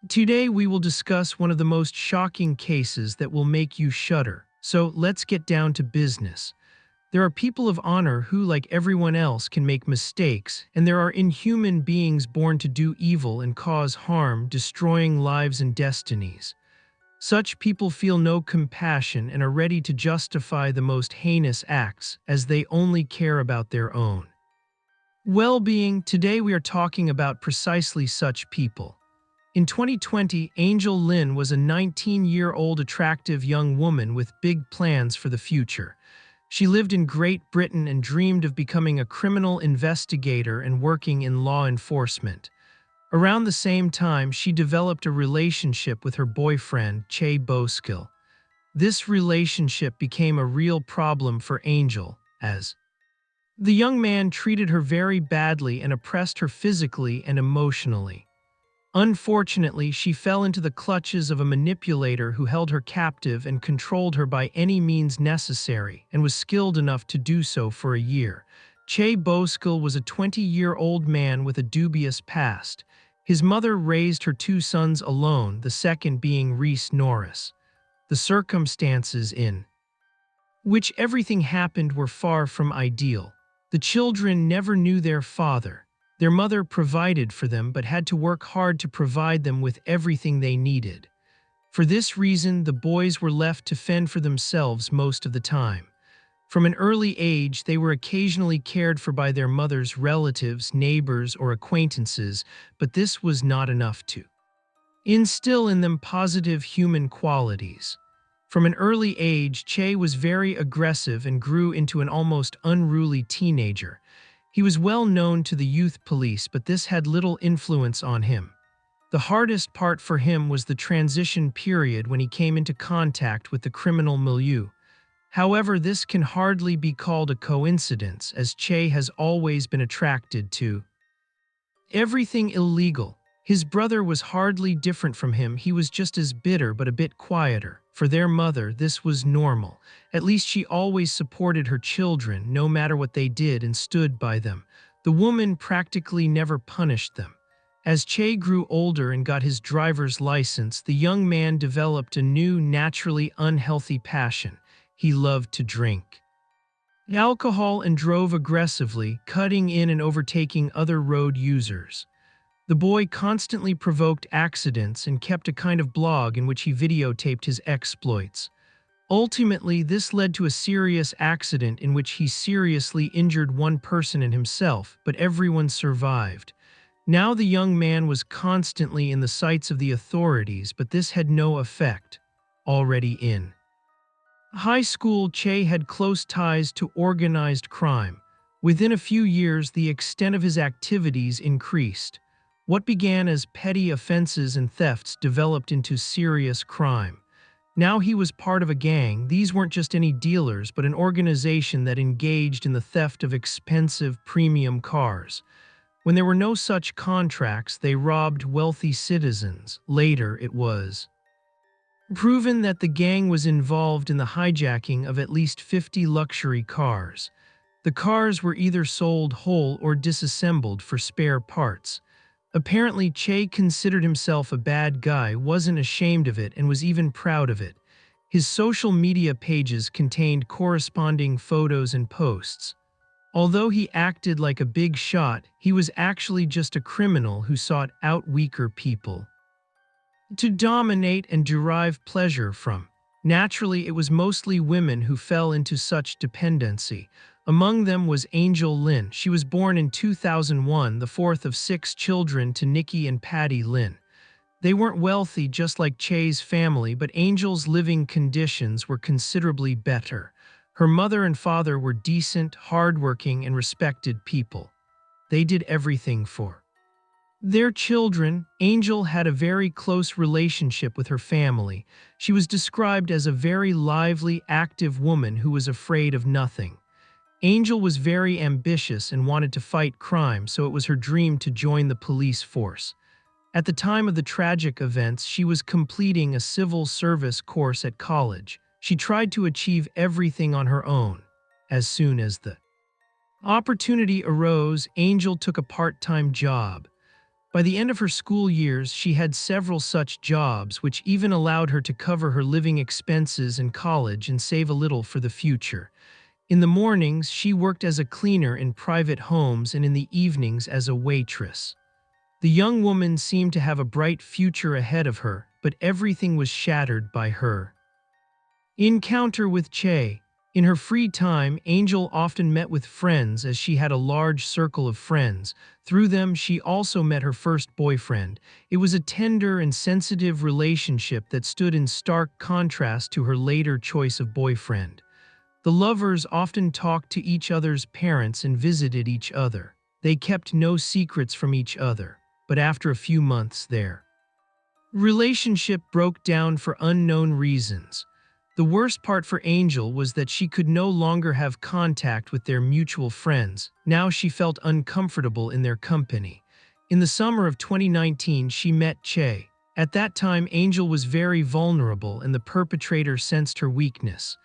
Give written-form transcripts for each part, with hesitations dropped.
Today we will discuss one of the most shocking cases that will make you shudder. So let's get down to business. There are people of honor who, like everyone else, can make mistakes, and there are inhuman beings born to do evil and cause harm, destroying lives and destinies. Such people feel no compassion and are ready to justify the most heinous acts, as they only care about their own well-being. Today we are talking about precisely such people. In 2020, Angel Lynn was a 19-year-old attractive young woman with big plans for the future. She lived in Great Britain and dreamed of becoming a criminal investigator and working in law enforcement. Around the same time, she developed a relationship with her boyfriend, Chey. This relationship became a real problem for Angel, as the young man treated her very badly and oppressed her physically and emotionally. Unfortunately, she fell into the clutches of a manipulator who held her captive and controlled her by any means necessary, and was skilled enough to do so for a year. Chey was a 20-year-old man with a dubious past. His mother raised her two sons alone, the second being Reese Norris. The circumstances in which everything happened were far from ideal. The children never knew their father. Their mother provided for them but had to work hard to provide them with everything they needed. For this reason, the boys were left to fend for themselves most of the time. From an early age, they were occasionally cared for by their mother's relatives, neighbors, or acquaintances, but this was not enough to instill in them positive human qualities. From an early age, Chey was very aggressive and grew into an almost unruly teenager. He was well known to the youth police, but this had little influence on him. The hardest part for him was the transition period when he came into contact with the criminal milieu. However, this can hardly be called a coincidence, as Chey has always been attracted to everything illegal. His brother was hardly different from him. He was just as bitter but a bit quieter. For their mother, this was normal. At least she always supported her children, no matter what they did, and stood by them. The woman practically never punished them. As Chey grew older and got his driver's license, the young man developed a new, naturally unhealthy passion. He loved to drink alcohol and drove aggressively, cutting in and overtaking other road users. The boy constantly provoked accidents and kept a kind of blog in which he videotaped his exploits. Ultimately, this led to a serious accident in which he seriously injured one person and himself, but everyone survived. Now the young man was constantly in the sights of the authorities, but this had no effect. Already in high school, Chey had close ties to organized crime. Within a few years, the extent of his activities increased. What began as petty offenses and thefts developed into serious crime. Now he was part of a gang. These weren't just any dealers, but an organization that engaged in the theft of expensive premium cars. When there were no such contracts, they robbed wealthy citizens. Later, it was proven that the gang was involved in the hijacking of at least 50 luxury cars. The cars were either sold whole or disassembled for spare parts. Apparently, Chey considered himself a bad guy, wasn't ashamed of it, and was even proud of it. His social media pages contained corresponding photos and posts. Although he acted like a big shot, he was actually just a criminal who sought out weaker people to dominate and derive pleasure from. Naturally, it was mostly women who fell into such dependency. Among them was Angel Lynn. She was born in 2001, the fourth of 6 children to Nikki and Patty Lynn. They weren't wealthy just like Chey's family, but Angel's living conditions were considerably better. Her mother and father were decent, hardworking, and respected people. They did everything for their children. Angel had a very close relationship with her family. She was described as a very lively, active woman who was afraid of nothing. Angel was very ambitious and wanted to fight crime, so it was her dream to join the police force. At the time of the tragic events, she was completing a civil service course at college. She tried to achieve everything on her own. As soon as the opportunity arose, Angel took a part-time job. By the end of her school years, she had several such jobs, which even allowed her to cover her living expenses in college and save a little for the future. In the mornings, she worked as a cleaner in private homes and in the evenings as a waitress. The young woman seemed to have a bright future ahead of her, but everything was shattered by her encounter with Chey. In her free time, Angel often met with friends as she had a large circle of friends. Through them, she also met her first boyfriend. It was a tender and sensitive relationship that stood in stark contrast to her later choice of boyfriend. The lovers often talked to each other's parents and visited each other. They kept no secrets from each other, but after a few months their relationship broke down for unknown reasons. The worst part for Angel was that she could no longer have contact with their mutual friends. Now she felt uncomfortable in their company. In the summer of 2019, she met Chey. At that time, Angel was very vulnerable and the perpetrator sensed her weakness.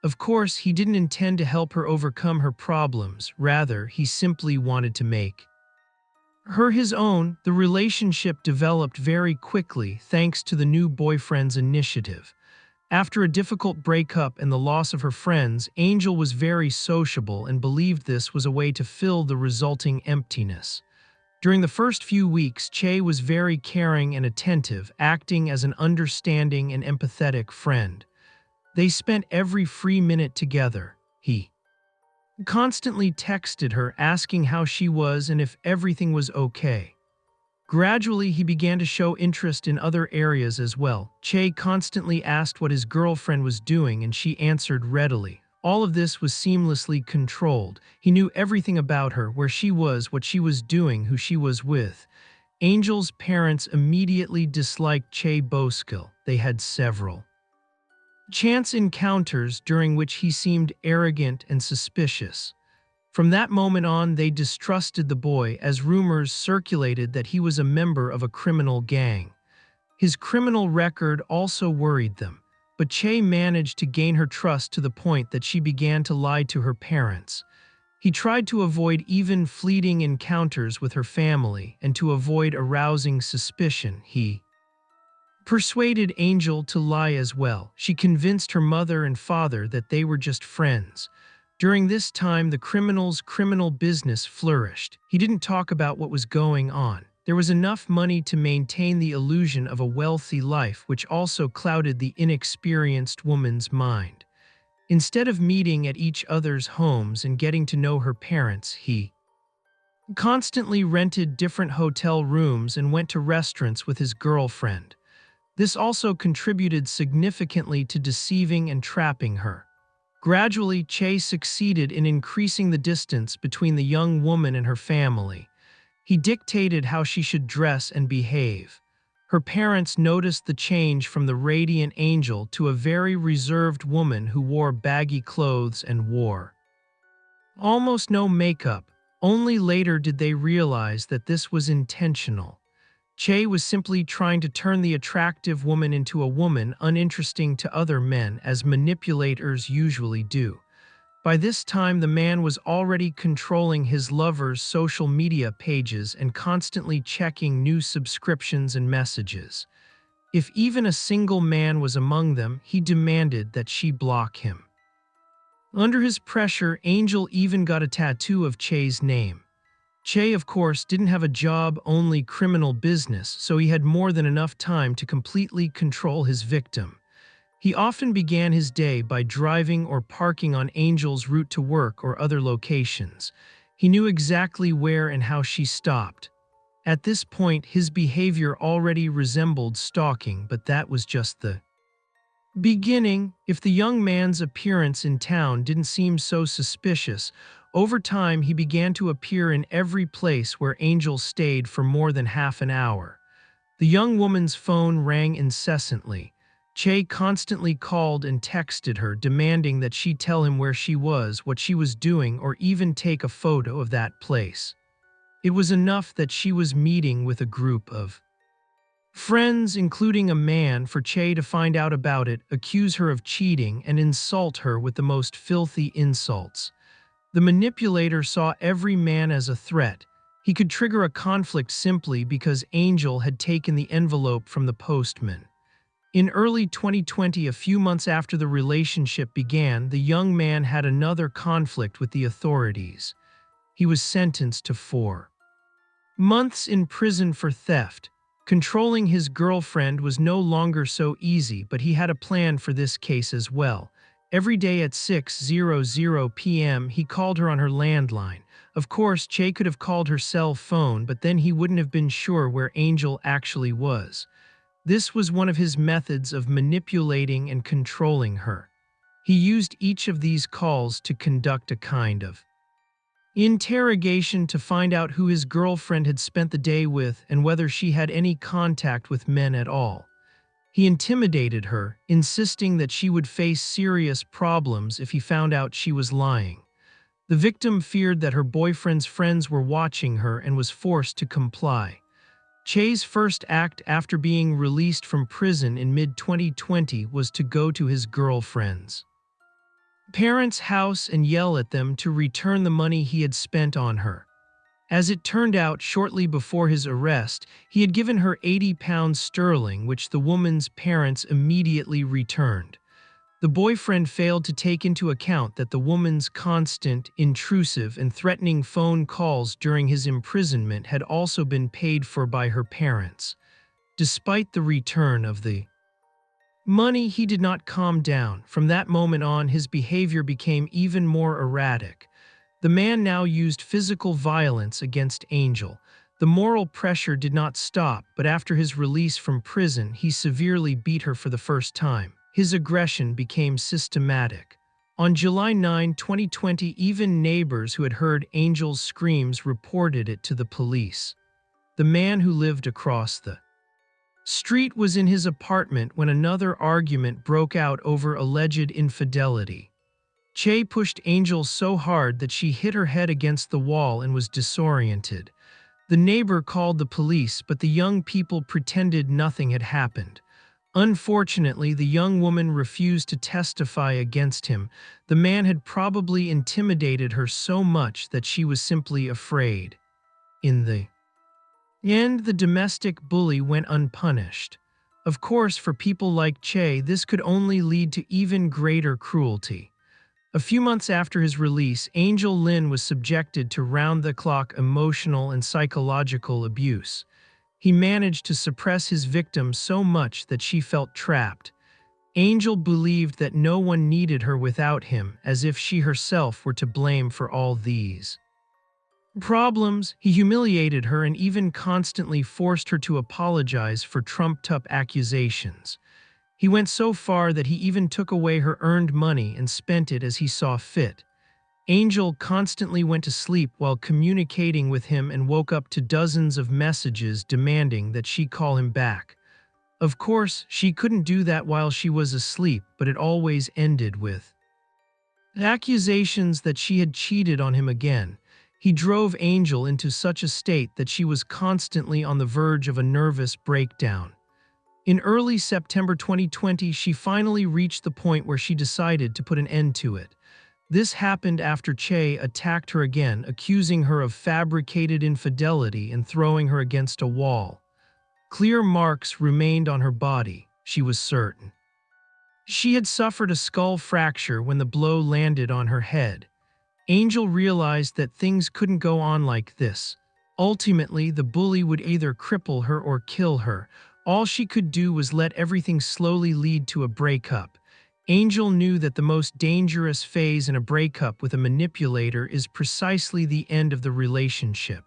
Of course, he didn't intend to help her overcome her problems. Rather, he simply wanted to make her his own. The relationship developed very quickly thanks to the new boyfriend's initiative. After a difficult breakup and the loss of her friends, Angel was very sociable and believed this was a way to fill the resulting emptiness. During the first few weeks, Chey was very caring and attentive, acting as an understanding and empathetic friend. They spent every free minute together. He constantly texted her asking how she was and if everything was okay. Gradually, he began to show interest in other areas as well. Chey constantly asked what his girlfriend was doing and she answered readily. All of this was seamlessly controlled. He knew everything about her, where she was, what she was doing, who she was with. Angel's parents immediately disliked Chey Boskill. They had several chance encounters during which he seemed arrogant and suspicious. From that moment on, they distrusted the boy as rumors circulated that he was a member of a criminal gang. His criminal record also worried them, but Chey managed to gain her trust to the point that she began to lie to her parents. He tried to avoid even fleeting encounters with her family, and to avoid arousing suspicion, he persuaded Angel to lie as well. She convinced her mother and father that they were just friends. During this time, the criminal's criminal business flourished. He didn't talk about what was going on. There was enough money to maintain the illusion of a wealthy life, which also clouded the inexperienced woman's mind. Instead of meeting at each other's homes and getting to know her parents, he constantly rented different hotel rooms and went to restaurants with his girlfriend. This also contributed significantly to deceiving and trapping her. Gradually, Chey succeeded in increasing the distance between the young woman and her family. He dictated how she should dress and behave. Her parents noticed the change from the radiant Angel to a very reserved woman who wore baggy clothes and wore almost no makeup. Only later did they realize that this was intentional. Chey was simply trying to turn the attractive woman into a woman uninteresting to other men, as manipulators usually do. By this time, the man was already controlling his lover's social media pages and constantly checking new subscriptions and messages. If even a single man was among them, he demanded that she block him. Under his pressure, Angel even got a tattoo of Chey's name. Chey, of course, didn't have a job, only criminal business, so he had more than enough time to completely control his victim. He often began his day by driving or parking on Angel's route to work or other locations. He knew exactly where and how she stopped. At this point, his behavior already resembled stalking, but that was just the beginning. If the young man's appearance in town didn't seem so suspicious, over time he began to appear in every place where Angel stayed for more than half an hour. The young woman's phone rang incessantly. Chey constantly called and texted her, demanding that she tell him where she was, what she was doing, or even take a photo of that place. It was enough that she was meeting with a group of friends, including a man, for Chey to find out about it, accuse her of cheating, and insult her with the most filthy insults. The manipulator saw every man as a threat. He could trigger a conflict simply because Angel had taken the envelope from the postman. In early 2020, a few months after the relationship began, the young man had another conflict with the authorities. He was sentenced to 4 months in prison for theft. Controlling his girlfriend was no longer so easy, but he had a plan for this case as well. Every day at 6:00 p.m., he called her on her landline. Of course, Chey could have called her cell phone, but then he wouldn't have been sure where Angel actually was. This was one of his methods of manipulating and controlling her. He used each of these calls to conduct a kind of interrogation to find out who his girlfriend had spent the day with and whether she had any contact with men at all. He intimidated her, insisting that she would face serious problems if he found out she was lying. The victim feared that her boyfriend's friends were watching her and was forced to comply. Chey's first act after being released from prison in mid-2020 was to go to his girlfriend's parents' house and yell at them to return the money he had spent on her. As it turned out, shortly before his arrest, he had given her £80, which the woman's parents immediately returned. The boyfriend failed to take into account that the woman's constant, intrusive, and threatening phone calls during his imprisonment had also been paid for by her parents. Despite the return of the money, he did not calm down. From that moment on, his behavior became even more erratic. The man now used physical violence against Angel. The moral pressure did not stop, but after his release from prison, he severely beat her for the first time. His aggression became systematic. On July 9, 2020, even neighbors who had heard Angel's screams reported it to the police. The man who lived across the street was in his apartment when another argument broke out over alleged infidelity. Chey pushed Angel so hard that she hit her head against the wall and was disoriented. The neighbor called the police, but the young people pretended nothing had happened. Unfortunately, the young woman refused to testify against him. The man had probably intimidated her so much that she was simply afraid. In the end, the domestic bully went unpunished. Of course, for people like Chey, this could only lead to even greater cruelty. A few months after his release, Angel Lin was subjected to round-the-clock emotional and psychological abuse. He managed to suppress his victim so much that she felt trapped. Angel believed that no one needed her without him, as if she herself were to blame for all these problems. He humiliated her and even constantly forced her to apologize for trumped-up accusations. He went so far that he even took away her earned money and spent it as he saw fit. Angel constantly went to sleep while communicating with him and woke up to dozens of messages demanding that she call him back. Of course, she couldn't do that while she was asleep, but it always ended with accusations that she had cheated on him again. He drove Angel into such a state that she was constantly on the verge of a nervous breakdown. In early September 2020, she finally reached the point where she decided to put an end to it. This happened after Chey attacked her again, accusing her of fabricated infidelity and throwing her against a wall. Clear marks remained on her body, she was certain. She had suffered a skull fracture when the blow landed on her head. Angel realized that things couldn't go on like this. Ultimately, the bully would either cripple her or kill her. All she could do was let everything slowly lead to a breakup. Angel knew that the most dangerous phase in a breakup with a manipulator is precisely the end of the relationship.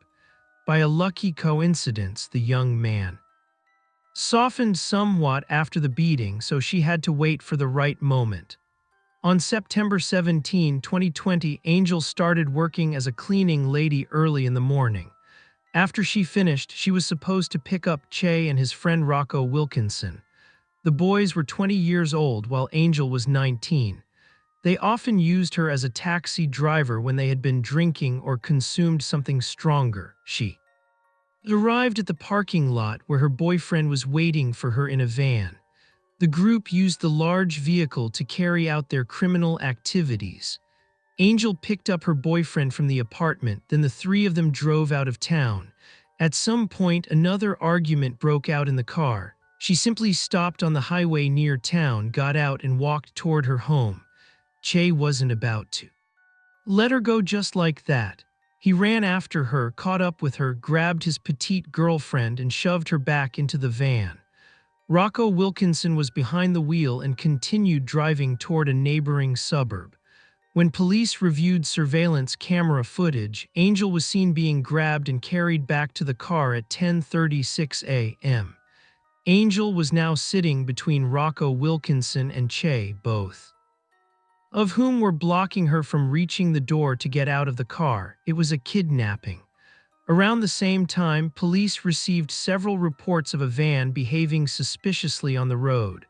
By a lucky coincidence, the young man softened somewhat after the beating, so she had to wait for the right moment. On September 17, 2020, Angel started working as a cleaning lady early in the morning. After she finished, she was supposed to pick up Chey and his friend Rocco Wilkinson. The boys were 20 years old while Angel was 19. They often used her as a taxi driver when they had been drinking or consumed something stronger. She arrived at the parking lot where her boyfriend was waiting for her in a van. The group used the large vehicle to carry out their criminal activities. Angel picked up her boyfriend from the apartment, then the three of them drove out of town. At some point, another argument broke out in the car. She simply stopped on the highway near town, got out, and walked toward her home. Chey wasn't about to let her go just like that. He ran after her, caught up with her, grabbed his petite girlfriend, and shoved her back into the van. Rocco Wilkinson was behind the wheel and continued driving toward a neighboring suburb. When police reviewed surveillance camera footage, Angel was seen being grabbed and carried back to the car at 10:36 a.m. Angel was now sitting between Rocco Wilkinson and Chey, both of whom were blocking her from reaching the door to get out of the car. It was a kidnapping. Around the same time, police received several reports of a van behaving suspiciously on the road.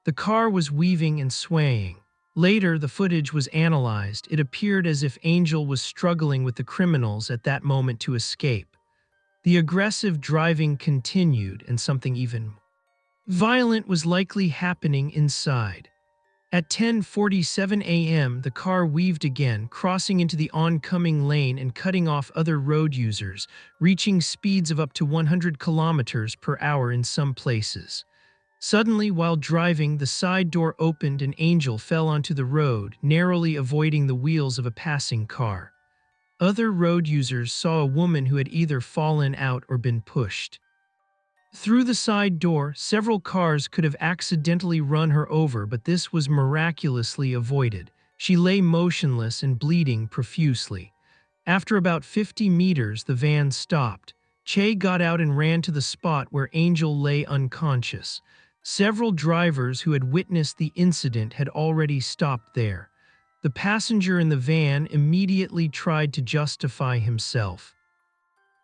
The car was weaving and swaying. Later, the footage was analyzed. It appeared as if Angel was struggling with the criminals at that moment to escape. The aggressive driving continued, and something even violent was likely happening inside. At 10:47 a.m., the car weaved again, crossing into the oncoming lane and cutting off other road users, reaching speeds of up to 100 kilometers per hour in some places. Suddenly, while driving, the side door opened and Angel fell onto the road, narrowly avoiding the wheels of a passing car. Other road users saw a woman who had either fallen out or been pushed through the side door. Several cars could have accidentally run her over, but this was miraculously avoided. She lay motionless and bleeding profusely. After about 50 meters, the van stopped. Chey got out and ran to the spot where Angel lay unconscious. Several drivers who had witnessed the incident had already stopped there. The passenger in the van immediately tried to justify himself,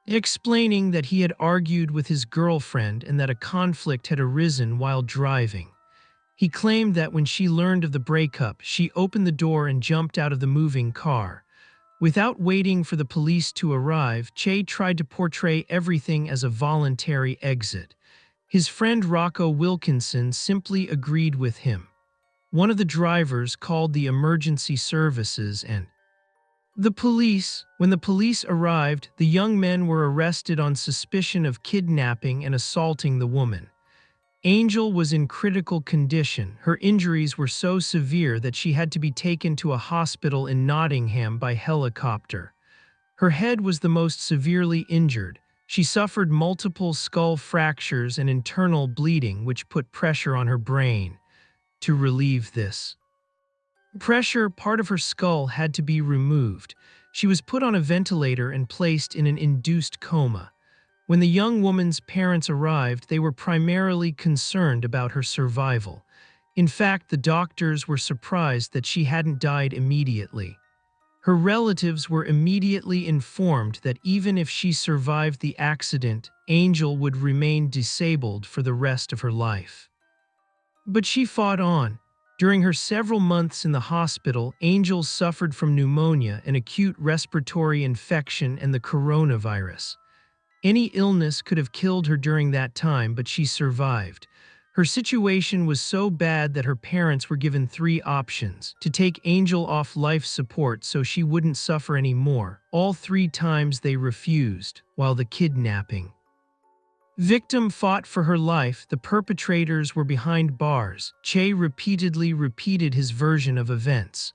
explaining that he had argued with his girlfriend and that a conflict had arisen while driving. He claimed that when she learned of the breakup, she opened the door and jumped out of the moving car. Without waiting for the police to arrive, Chey tried to portray everything as a voluntary exit. His friend Rocco Wilkinson simply agreed with him. One of the drivers called the emergency services and the police. When the police arrived, the young men were arrested on suspicion of kidnapping and assaulting the woman. Angel was in critical condition. Her injuries were so severe that she had to be taken to a hospital in Nottingham by helicopter. Her head was the most severely injured. She suffered multiple skull fractures and internal bleeding, which put pressure on her brain. To relieve this pressure, part of her skull had to be removed. She was put on a ventilator and placed in an induced coma. When the young woman's parents arrived, they were primarily concerned about her survival. In fact, the doctors were surprised that she hadn't died immediately. Her relatives were immediately informed that even if she survived the accident, Angel would remain disabled for the rest of her life. But she fought on. During her several months in the hospital, Angel suffered from pneumonia, an acute respiratory infection, and the coronavirus. Any illness could have killed her during that time, but she survived. Her situation was so bad that her parents were given 3 options: to take Angel off life support so she wouldn't suffer anymore. All 3 times they refused, while the kidnapping victim fought for her life. The perpetrators were behind bars. Chey repeatedly repeated his version of events.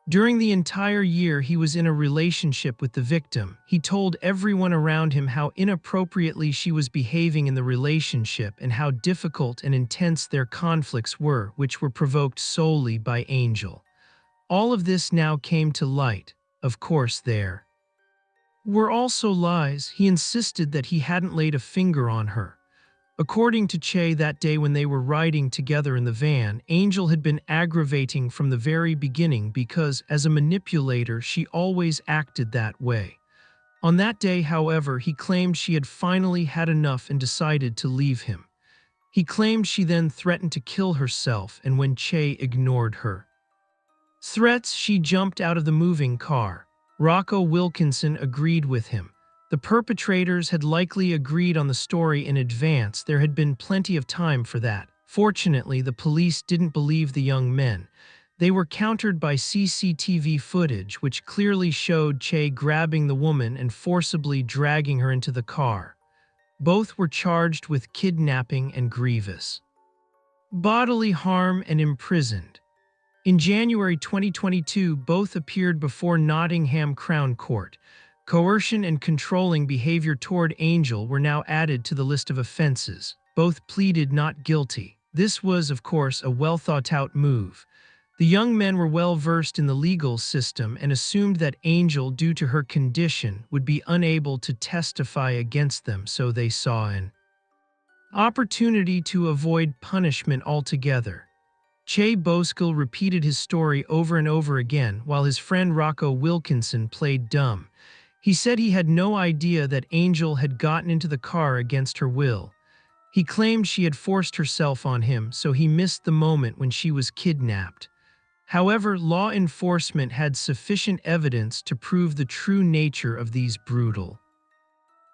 During the entire year he was in a relationship with the victim, he told everyone around him how inappropriately she was behaving in the relationship and how difficult and intense their conflicts were, which were provoked solely by Angel. All of this now came to light. Of course, there were also lies. He insisted that he hadn't laid a finger on her. According to Chey, that day when they were riding together in the van, Angel had been aggravating from the very beginning because, as a manipulator, she always acted that way. On that day, however, he claimed she had finally had enough and decided to leave him. He claimed she then threatened to kill herself, and when Chey ignored her threats, she jumped out of the moving car. Rocco Wilkinson agreed with him. The perpetrators had likely agreed on the story in advance. There had been plenty of time for that. Fortunately, the police didn't believe the young men. They were countered by CCTV footage which clearly showed Chey grabbing the woman and forcibly dragging her into the car. Both were charged with kidnapping and grievous bodily harm and imprisoned. In January 2022, both appeared before Nottingham Crown Court. Coercion and controlling behavior toward Angel were now added to the list of offenses. Both pleaded not guilty. This was, of course, a well-thought-out move. The young men were well-versed in the legal system and assumed that Angel, due to her condition, would be unable to testify against them, so they saw an opportunity to avoid punishment altogether. Chey Boskill repeated his story over and over again while his friend Rocco Wilkinson played dumb. He said he had no idea that Angel had gotten into the car against her will. He claimed she had forced herself on him, so he missed the moment when she was kidnapped. However, law enforcement had sufficient evidence to prove the true nature of these brutal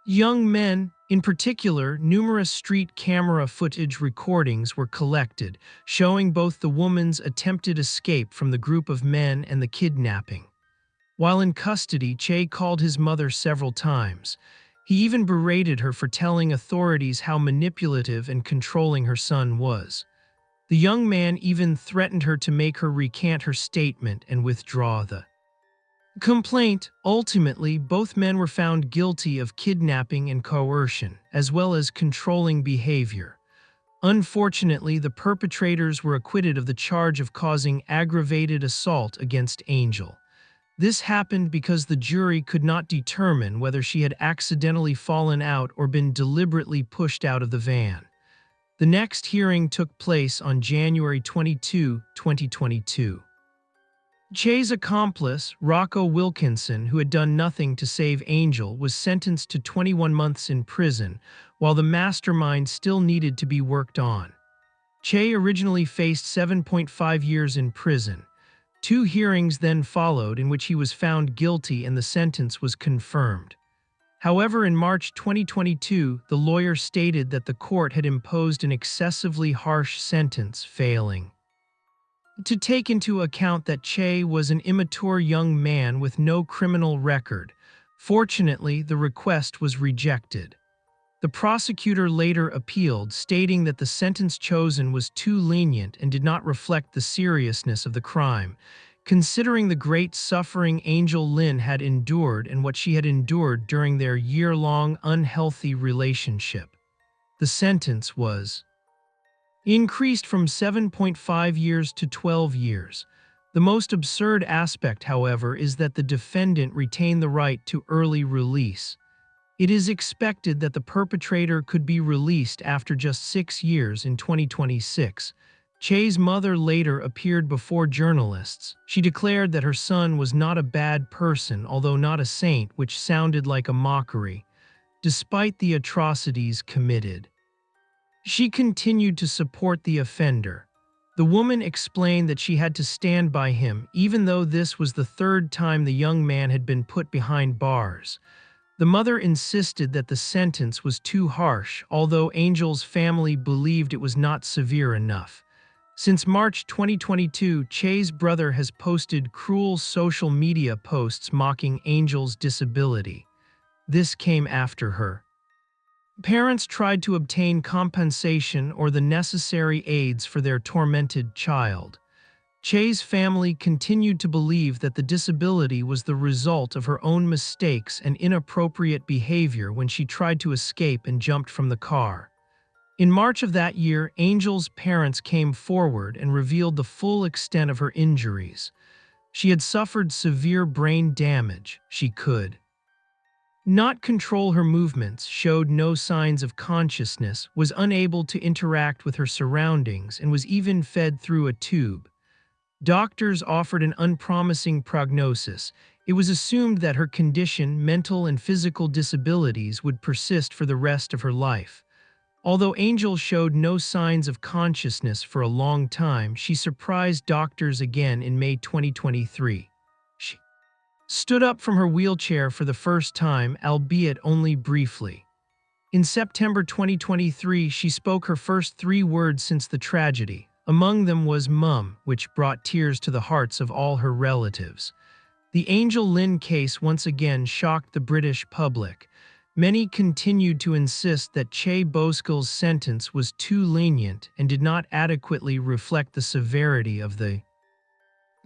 young men. In particular, numerous street camera footage recordings were collected, showing both the woman's attempted escape from the group of men and the kidnapping. While in custody, Chey called his mother several times. He even berated her for telling authorities how manipulative and controlling her son was. The young man even threatened her to make her recant her statement and withdraw the complaint. Ultimately, both men were found guilty of kidnapping and coercion, as well as controlling behavior. Unfortunately, the perpetrators were acquitted of the charge of causing aggravated assault against Angel. This happened because the jury could not determine whether she had accidentally fallen out or been deliberately pushed out of the van. The next hearing took place on January 22, 2022. Chey's accomplice, Rocco Wilkinson, who had done nothing to save Angel, was sentenced to 21 months in prison, while the mastermind still needed to be worked on. Chey originally faced 7.5 years in prison. 2 hearings then followed in which he was found guilty and the sentence was confirmed. However, in March 2022, the lawyer stated that the court had imposed an excessively harsh sentence, failing to take into account that Chey was an immature young man with no criminal record. Fortunately, the request was rejected. The prosecutor later appealed, stating that the sentence chosen was too lenient and did not reflect the seriousness of the crime, considering the great suffering Angel Lynn had endured and what she had endured during their year-long unhealthy relationship. The sentence was increased from 7.5 years to 12 years. The most absurd aspect, however, is that the defendant retained the right to early release. It is expected that the perpetrator could be released after just 6 years in 2026. Chey's mother later appeared before journalists. She declared that her son was not a bad person, although not a saint, which sounded like a mockery, despite the atrocities committed. She continued to support the offender. The woman explained that she had to stand by him, even though this was the 3rd time the young man had been put behind bars. The mother insisted that the sentence was too harsh, although Angel's family believed it was not severe enough. Since March 2022, Chey's brother has posted cruel social media posts mocking Angel's disability. This came after her parents tried to obtain compensation or the necessary aids for their tormented child. Chey's family continued to believe that the disability was the result of her own mistakes and inappropriate behavior when she tried to escape and jumped from the car. In March of that year, Angel's parents came forward and revealed the full extent of her injuries. She had suffered severe brain damage. She could not control her movements, showed no signs of consciousness, was unable to interact with her surroundings, and was even fed through a tube. Doctors offered an unpromising prognosis. It was assumed that her condition, mental and physical disabilities, would persist for the rest of her life. Although Angel showed no signs of consciousness for a long time, she surprised doctors again in May 2023. She stood up from her wheelchair for the first time, albeit only briefly. In September 2023, she spoke her first 3 words since the tragedy, Among them was Mum, which brought tears to the hearts of all her relatives. The Angel Lynn case once again shocked the British public. Many continued to insist that Chey Boscale's sentence was too lenient and did not adequately reflect the severity of the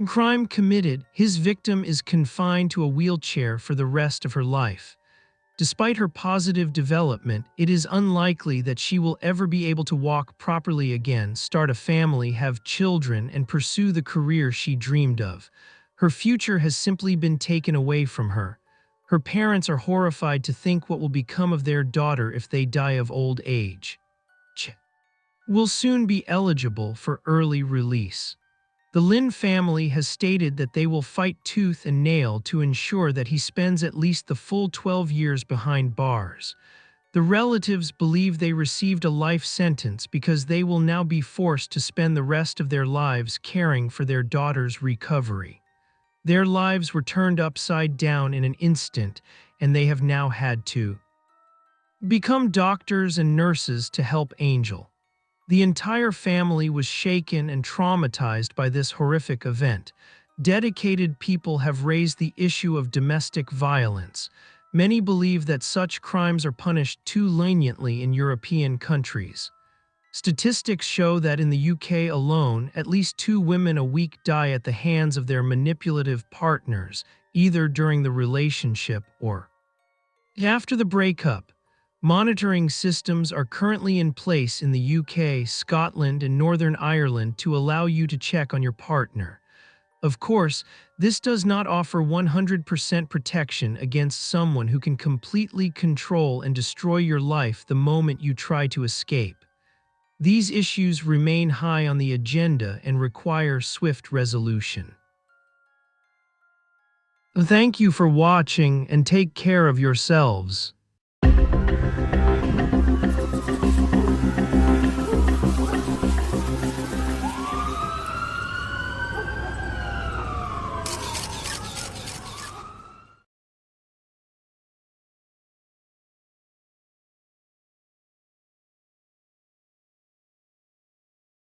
crime committed. His victim is confined to a wheelchair for the rest of her life. Despite her positive development, it is unlikely that she will ever be able to walk properly again, start a family, have children, and pursue the career she dreamed of. Her future has simply been taken away from her. Her parents are horrified to think what will become of their daughter if they die of old age. Chey will soon be eligible for early release. The Lynn family has stated that they will fight tooth and nail to ensure that he spends at least the full 12 years behind bars. The relatives believe they received a life sentence because they will now be forced to spend the rest of their lives caring for their daughter's recovery. Their lives were turned upside down in an instant, and they have now had to become doctors and nurses to help Angel. The entire family was shaken and traumatized by this horrific event. Dedicated people have raised the issue of domestic violence. Many believe that such crimes are punished too leniently in European countries. Statistics show that in the UK alone, at least 2 women a week die at the hands of their manipulative partners, either during the relationship or after the breakup. Monitoring systems are currently in place in the UK, Scotland, and Northern Ireland to allow you to check on your partner. Of course, this does not offer 100% protection against someone who can completely control and destroy your life the moment you try to escape. These issues remain high on the agenda and require swift resolution. Thank you for watching and take care of yourselves.